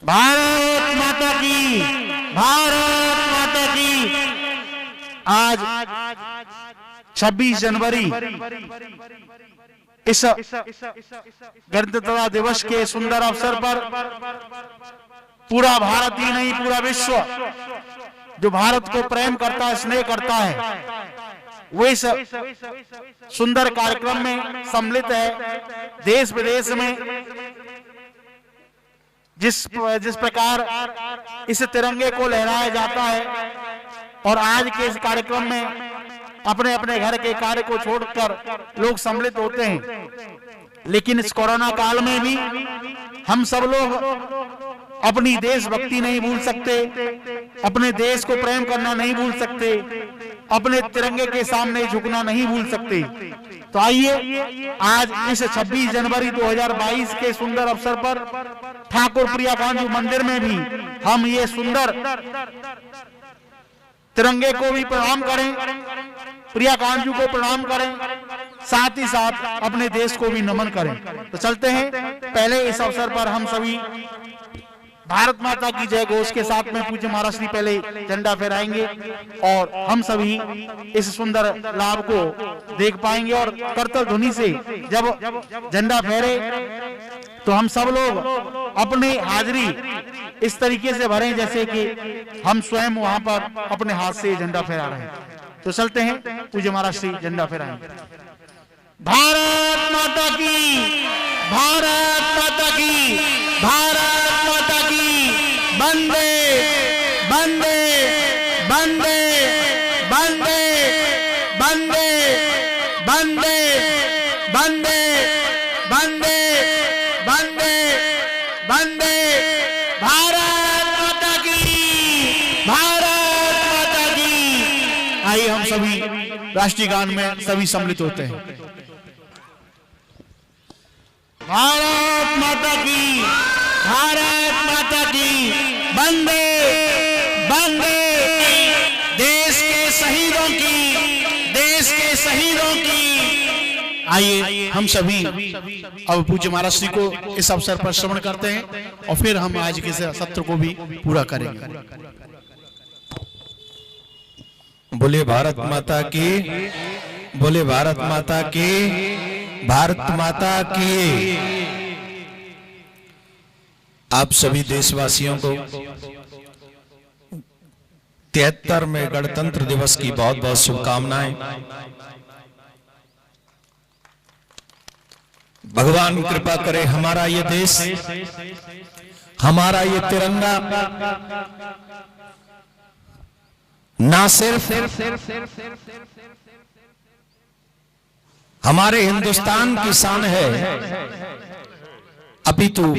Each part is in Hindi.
भारत माता की, भारत माता की। आज 26 जनवरी इस गणतंत्रता दिवस के सुंदर अवसर पर पूरा भारत ही नहीं, पूरा विश्व जो भारत को प्रेम करता है, स्नेह करता है, वो इस सुंदर कार्यक्रम में सम्मिलित है। देश विदेश में जिस प्रकार इस तिरंगे को लहराया जाता है और आज के इस कार्यक्रम में अपने अपने घर के कार्य को छोड़कर लोग सम्मिलित होते हैं, लेकिन इस कोरोना काल में भी हम सब लोग अपनी देशभक्ति नहीं भूल सकते, अपने देश को प्रेम करना नहीं भूल सकते, अपने तिरंगे के सामने झुकना नहीं भूल सकते। तो आइए आज इस 26 जनवरी 2022 के सुंदर अवसर पर ठाकुर प्रिया कांजू मंदिर में भी हम ये सुंदर तिरंगे को भी प्रणाम करें, प्रिया कांजू को प्रणाम करें, साथ ही साथ अपने देश को भी नमन करें। तो चलते हैं, पहले इस अवसर पर हम सभी भारत माता की जय घोष के साथ में पूज्य महाराज श्री पहले झंडा फहराएंगे और हम सभी इस सुंदर लाभ को देख पाएंगे। और करतल ध्वनि से जब झंडा फहरे तो हम सब लोग अपनी हाजिरी इस तरीके से भरें जैसे कि हम स्वयं वहां पर अपने हाथ से झंडा फहरा रहे हैं। तो चलते हैं, पूज्य महाराज श्री झंडा फहराएंगे। भारत माता की, भारत माता की, भारत माता की, वंदे वंदे वंदे वंदे वंदे वंदे वंदे वंदे वंदे वंदे। भारत माता की, भारत माता की। आइए हम सभी राष्ट्रीय गान में सभी सम्मिलित होते हैं। भारत माता की, भारत माता की, वंदे वंदे। देश के शहीदों की, देश के शहीदों की। आइए हम सभी अब पूज्य महाराज श्री को इस अवसर पर श्रवण करते हैं और फिर हम आज के सत्र को भी पूरा करेंगे। बोले भारत माता की, बोले भारत माता की, भारत माता की। आप सभी देशवासियों को 73वें गणतंत्र दिवस की बहुत बहुत शुभकामनाएं। भगवान कृपा करे हमारा ये देश, हमारा ये तिरंगा ना सिर्फ हमारे हिंदुस्तान की शान है, अपितु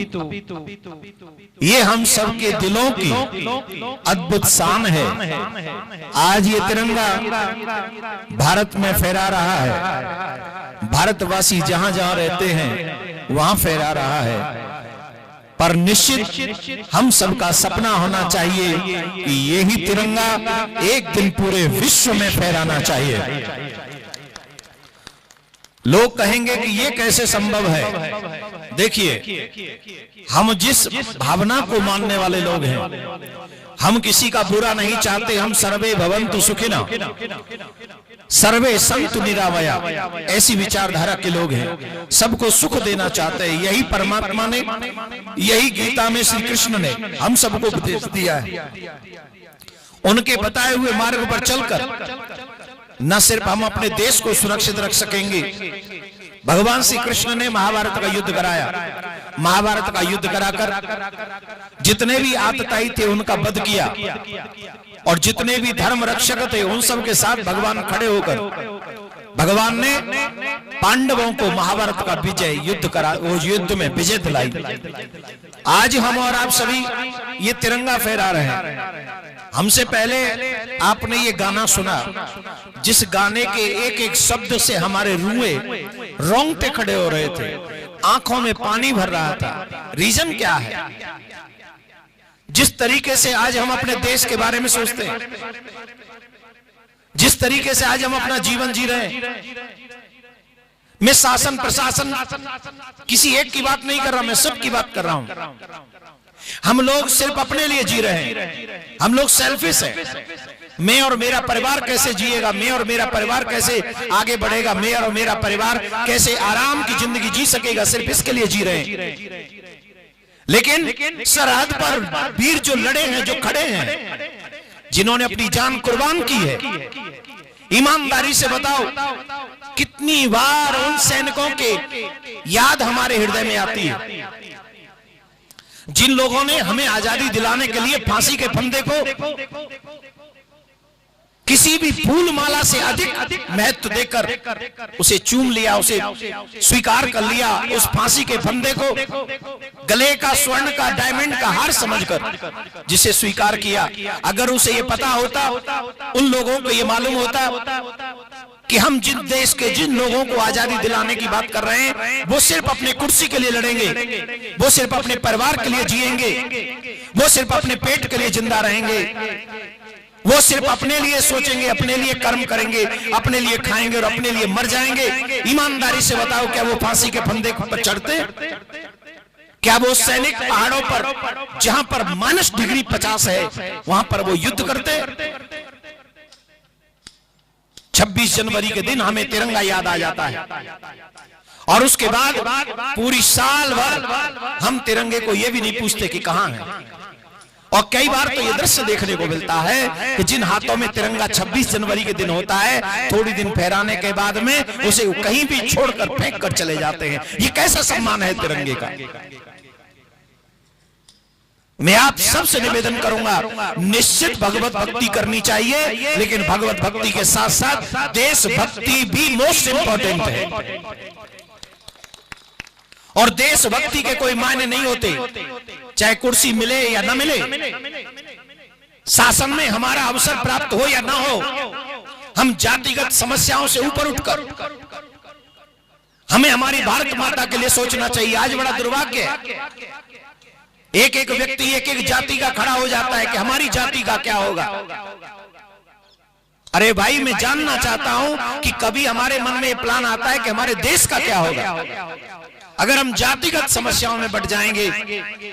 ये हम सबके दिलों की अद्भुत शान है। आज ये तिरंगा भारत में फहरा रहा है, भारतवासी जहां जहां रहते हैं वहां फहरा रहा है, पर निश्चित हम सबका सपना होना चाहिए कि यही तिरंगा एक दिन पूरे विश्व में फहराना चाहिए। लोग कहेंगे कि ये कैसे संभव है। देखिए, हम जिस भावना को मानने वाले लोग हैं, हम किसी का बुरा नहीं चाहते। हम सर्वे भवन्तु सुखिनः, सर्वे सन्तु निरामया, ऐसी विचारधारा के लोग हैं। सबको सुख देना चाहते हैं। यही परमात्मा ने, यही गीता में श्री कृष्ण ने हम सबको उपदेश दिया है। उनके बताए हुए मार्ग पर चलकर न सिर्फ हम अपने देश को सुरक्षित रख सकेंगे। भगवान श्री कृष्ण ने महाभारत का युद्ध कराया। महाभारत का युद्ध कराकर जितने भी आतताई थे उनका वध किया और जितने भी धर्म रक्षक थे उन सब के साथ भगवान खड़े होकर भगवान ने पांडवों को महाभारत का विजय युद्ध करा, वो युद्ध में विजय दिलाई। आज हम और आप सभी ये तिरंगा फहरा रहे हैं। हमसे पहले आपने ये गाना सुना, जिस गाने के एक एक शब्द से हमारे रोंगटे खड़े हो रहे थे, आंखों में पानी भर रहा था। रीजन क्या है? जिस तरीके से आज हम अपने देश के बारे में सोचते हैं, जिस तरीके से आज हम अपना जीवन जी रहे हैं, मैं शासन प्रशासन किसी एक की बात नहीं कर रहा, मैं सबकी बात कर रहा हूं। हम लोग सिर्फ अपने लिए जी रहे हैं, हम लोग सेल्फिश हैं। मैं और मेरा परिवार कैसे जिएगा, मैं और मेरा परिवार कैसे आगे बढ़ेगा, मैं और मेरा परिवार कैसे आराम की जिंदगी जी सकेगा, सिर्फ इसके लिए जी रहे हैं। लेकिन सरहद पर वीर जो लड़े हैं, जो खड़े हैं, जिन्होंने अपनी जान कुर्बान की है, ईमानदारी से बताओ कितनी बार उन सैनिकों के याद हमारे हृदय में आती है, जिन लोगों ने हमें आजादी दिलाने के लिए फांसी के फंदे को किसी भी फूल माला से अधिक महत्व देकर उसे चूम लिया, उसे स्वीकार कर लिया, उस फांसी के फंदे को गले का स्वर्ण का डायमंड का हार समझकर जिसे स्वीकार किया। अगर उसे ये पता होता, उन लोगों को ये मालूम होता कि हम जिन देश के जिन लोगों को आजादी दिलाने की बात कर रहे हैं, वो सिर्फ अपने कुर्सी के लिए लड़ेंगे, वो सिर्फ अपने परिवार के लिए जिएंगे, वो सिर्फ अपने पेट के लिए जिंदा रहेंगे, वो सिर्फ अपने लिए सोचेंगे, अपने लिए कर्म करेंगे, अपने लिए खाएंगे और अपने लिए मर जाएंगे। ईमानदारी से बताओ, क्या वो फांसी के फंदे पर चढ़ते? क्या वो सैनिक पहाड़ों पर जहां पर -50 है वहां पर वो युद्ध करते? 26 जनवरी के दिन हमें तिरंगा याद आ जाता है और उसके बाद पूरी साल भर हम तिरंगे को ये भी नहीं पूछते कि कहां है। और कई बार तो ये दृश्य देखने को मिलता है कि जिन हाथों में तिरंगा 26 जनवरी के दिन होता है, थोड़ी दिन फहराने के बाद में उसे कहीं भी छोड़कर फेंक कर चले जाते हैं। ये कैसा सम्मान है तिरंगे का? मैं आप सबसे निवेदन करूंगा, निश्चित भगवत भक्ति करनी चाहिए, लेकिन भगवत भक्ति के साथ साथ देशभक्ति भी मोस्ट इंपॉर्टेंट है। और देशभक्ति के कोई मायने नहीं होते, चाहे कुर्सी मिले या ना मिले, शासन में हमारा अवसर प्राप्त हो या ना हो, हम जातिगत समस्याओं से ऊपर उठकर हमें हमारी भारत माता के लिए सोचना चाहिए। आज बड़ा दुर्भाग्य है, एक एक व्यक्ति एक एक जाति का खड़ा हो जाता है कि हमारी जाति का क्या होगा। अरे भाई, मैं जानना चाहता हूं कि कभी हमारे मन में ये प्लान आता है कि हमारे देश का क्या होगा? अगर हम जातिगत समस्याओं में बढ़ जाएंगे,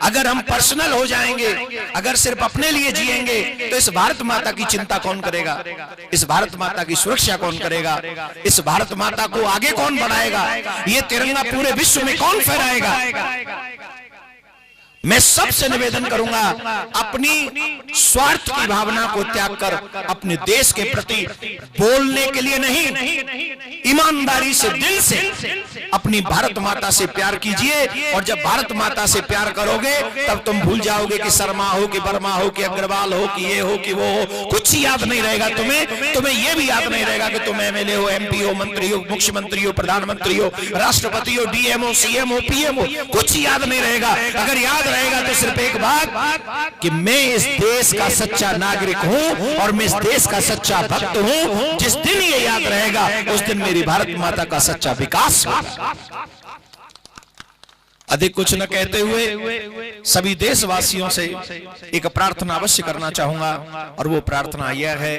अगर हम पर्सनल हो जाएंगे, अगर सिर्फ अपने लिए जिएंगे, तो इस भारत माता की चिंता कौन करेगा? इस भारत माता की सुरक्षा कौन करेगा? इस भारत माता को आगे कौन बढ़ाएगा? ये तिरंगा पूरे विश्व में कौन फहराएगा? मैं सबसे निवेदन करूंगा, अपनी स्वार्थ की भावना को त्याग कर अपने देश के प्रति बोलने के लिए नहीं, ईमानदारी से दिल से अपनी भारत माता से प्यार कीजिए। और जब भारत माता से प्यार करोगे तब तुम भूल जाओगे कि शर्मा हो, कि वर्मा हो, कि अग्रवाल हो, कि ये हो, कि वो हो, कुछ याद नहीं रहेगा तुम्हें ये भी याद नहीं रहेगा कि तुम एमएलए हो, एमपी हो, मंत्री हो, मुख्यमंत्री हो, प्रधानमंत्री हो, राष्ट्रपति हो, डीएम हो, सीएम हो, पीएम हो, कुछ याद नहीं रहेगा। अगर याद रहेगा तो सिर्फ एक बात कि मैं इस देश का सच्चा नागरिक हूं और मैं इस देश का सच्चा भक्त हूं। जिस दिन ये याद रहेगा उस दिन मेरी भारत माता का सच्चा विकास होगा। अधिक कुछ न कहते हुए सभी देशवासियों से एक प्रार्थना अवश्य करना चाहूंगा, और वो प्रार्थना यह है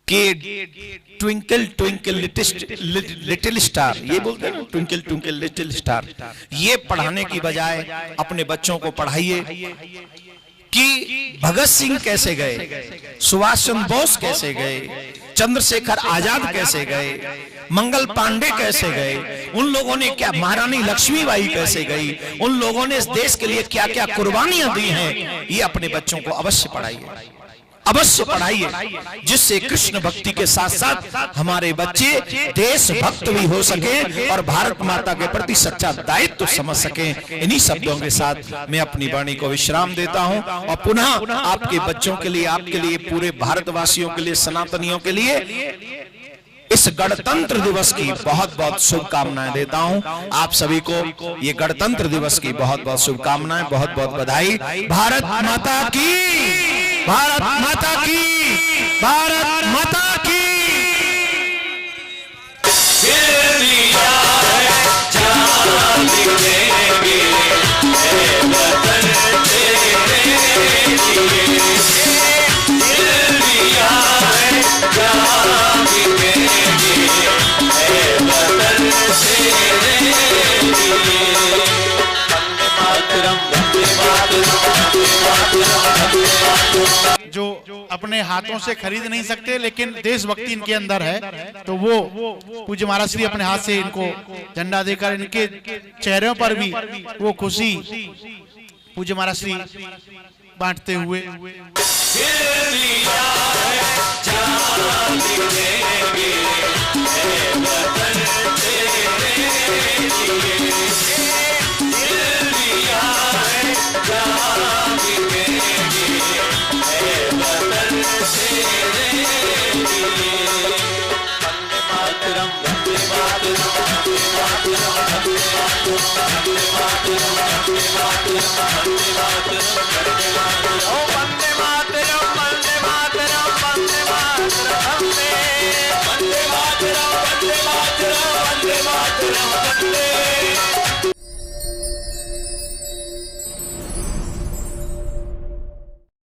कि ट्विंकल ट्विंकल लिटिल स्टार, ये बोलते हैं ना, ट्विंकल ट्विंकल लिटिल स्टार, ये पढ़ाने की बजाय अपने बच्चों को पढ़ाइए कि भगत सिंह कैसे गए, सुभाष चंद्र बोस कैसे गए, चंद्रशेखर आजाद कैसे गए, मंगल पांडे कैसे गए, उन लोगों ने क्या, महारानी लक्ष्मीबाई कैसे गई, उन लोगों ने इस देश के लिए क्या क्या कुर्बानियां दी हैं। ये अपने बच्चों को अवश्य पढ़ाइए, अवश्य पढ़ाइए, जिससे कृष्ण भक्ति के साथ साथ हमारे बच्चे देशभक्त भी हो सके और भारत माता के प्रति सच्चा दायित्व समझ सके। इन्हीं शब्दों के साथ मैं अपनी वाणी को विश्राम देता हूं और पुनः आपके बच्चों के लिए, आपके लिए, पूरे भारतवासियों के लिए, सनातनियों के लिए इस गणतंत्र दिवस की बहुत बहुत शुभकामनाएं देता हूं। आप सभी को ये गणतंत्र दिवस की बहुत बहुत शुभकामनाएं, बहुत बहुत बधाई। भारत माता की, भारत माता की, भारत माता की। से अपने हाथों से खरीद नहीं सकते, लेकिन देशभक्ति इनके अंदर है, तो वो पूज्य महाराज श्री अपने हाथ से इनको झंडा देकर इनके चेहरों पर भी वो खुशी पूज्य महाराज श्री बांटते हुए। वंदे मातरम, वंदे मातरम, वंदे मातरम, वंदे मातरम, वंदे मातरम।